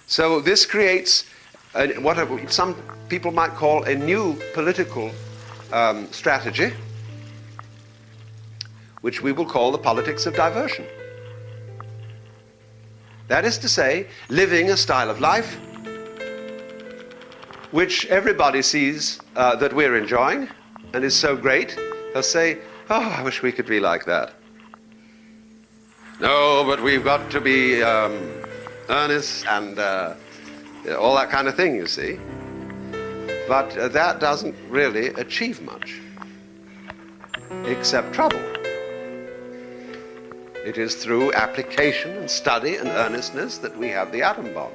So this creates what some people might call a new political strategy, which we will call the politics of diversion. That is to say, living a style of life which everybody sees that we're enjoying and is so great, they'll say, oh, I wish we could be like that. No, but we've got to be earnest and all that kind of thing, you see. But that doesn't really achieve much, except trouble. It is through application and study and earnestness that we have the atom bomb.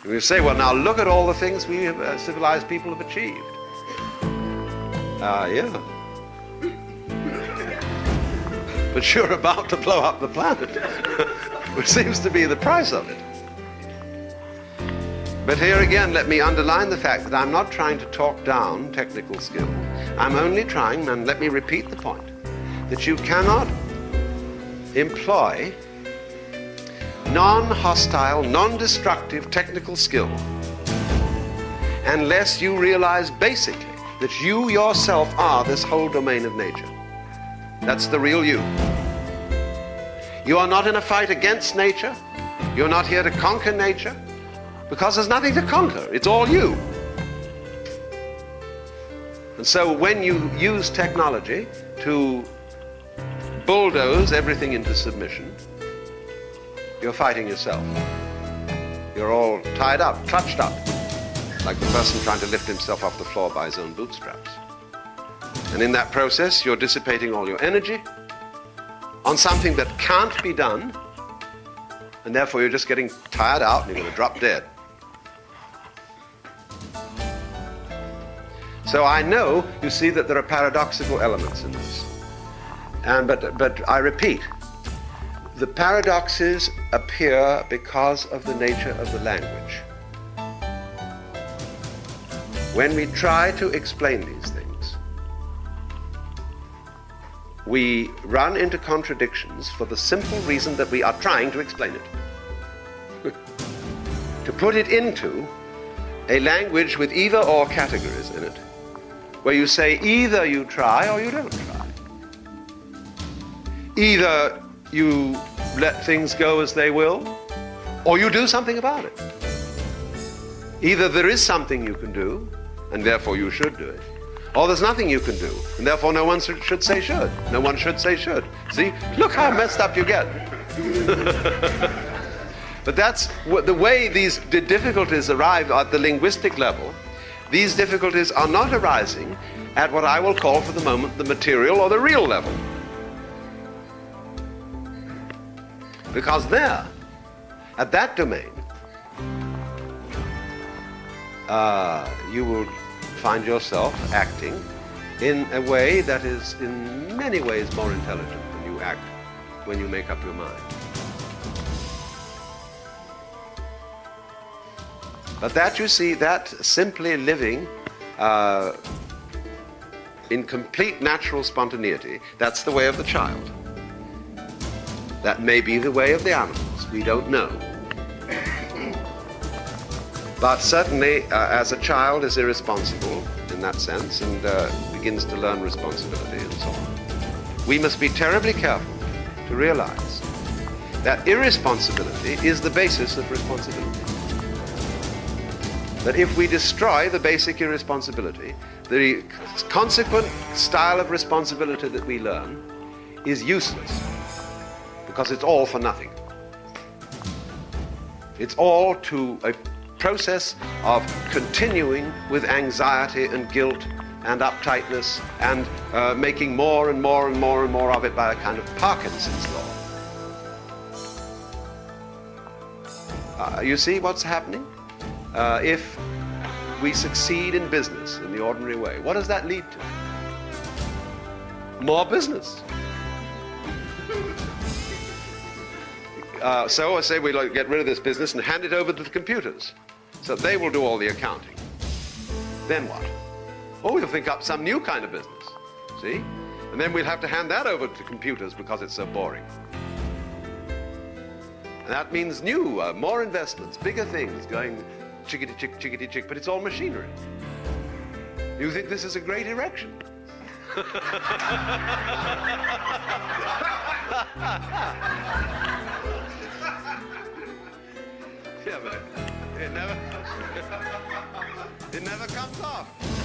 We say, well, now look at all the things we civilized people have achieved. Yeah. But you're about to blow up the planet, which seems to be the price of it. But here again, let me underline the fact that I'm not trying to talk down technical skill. I'm only trying, and let me repeat the point, that you cannot employ non-hostile, non-destructive technical skill unless you realize basically that you yourself are this whole domain of nature. That's the real you. You are not in a fight against nature. You're not here to conquer nature, because there's nothing to conquer. It's all you. And so when you use technology to bulldoze everything into submission, you're fighting yourself. You're all tied up, clutched up, like the person trying to lift himself off the floor by his own bootstraps. And in that process, you're dissipating all your energy on something that can't be done, and therefore you're just getting tired out and you're going to drop dead. So I know, you see, that there are paradoxical elements in this. But I repeat, the paradoxes appear because of the nature of the language. When we try to explain these things, we run into contradictions for the simple reason that we are trying to explain it. To put it into a language with either or categories in it, where you say either you try or you don't try. Either you let things go as they will, or you do something about it. Either there is something you can do, and therefore you should do it, or there's nothing you can do, and therefore no one should say should. No one should say should. See? Look how messed up you get. But that's the way these difficulties arrive at the linguistic level. These difficulties are not arising at what I will call for the moment the material or the real level. Because there, at that domain, you will find yourself acting in a way that is in many ways more intelligent than you act when you make up your mind. But that, you see, that simply living in complete natural spontaneity, that's the way of the child. That may be the way of the animals, we don't know. But certainly, as a child is irresponsible in that sense and begins to learn responsibility and so on, we must be terribly careful to realize that irresponsibility is the basis of responsibility. That if we destroy the basic irresponsibility, the consequent style of responsibility that we learn is useless, because it's all for nothing. It's all to a process of continuing with anxiety and guilt and uptightness and making more and more and more and more of it by a kind of Parkinson's law. You see what's happening? If we succeed in business in the ordinary way, what does that lead to? More business. So I say we get rid of this business and hand it over to the computers. So they will do all the accounting. Then what? Oh, we'll think up some new kind of business. See? And then we'll have to hand that over to computers because it's so boring. And that means new, more investments, bigger things, going chickity chick, but it's all machinery. You think this is a great erection? Yeah, but it never comes off.